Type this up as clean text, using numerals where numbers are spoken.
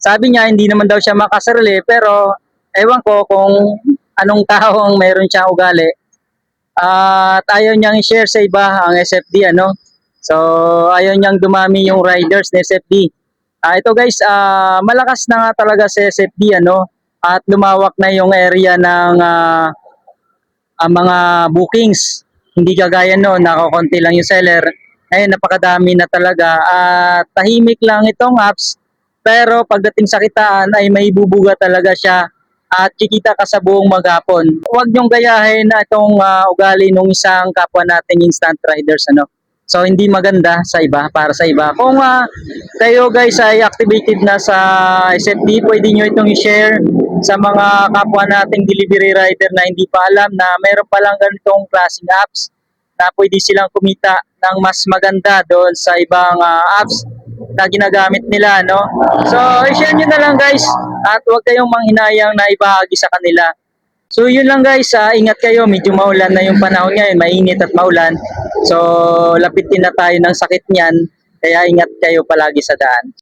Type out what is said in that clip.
Sabi niya hindi naman daw siya makasarili, pero ewan ko kung anong tao ang meron siyang ugali. At ayaw niyang i-share sa iba ang SFD, ano. So ayaw niyang dumami yung riders ng SFD. Ito guys, malakas na nga talaga sa SFD, ano, at lumawak na yung area ng mga bookings. Hindi kagaya noon, nakakonti lang yung seller. Ngayon, napakadami na talaga. At tahimik lang itong apps, pero pagdating sa kitaan ay may bubuga talaga siya at kikita ka sa buong maghapon. Huwag niyong gayahin na itong ugali ng isang kapwa nating instant riders, ano. So hindi maganda sa iba, para sa iba. Kung kayo guys ay activated na sa SFD, pwede nyo itong i-share sa mga kapwa nating delivery rider na hindi pa alam na mayroon palang ganitong klaseng apps na pwede silang kumita ng mas maganda doon sa ibang apps na ginagamit nila, no? So, i-share nyo na lang guys at huwag kayong manghinayang na ibahagi sa kanila. So, yun lang guys, ingat kayo, medyo maulan na yung panahon ngayon, mainit at maulan. So, lapitin na tayo ng sakit niyan, kaya ingat kayo palagi sa daan.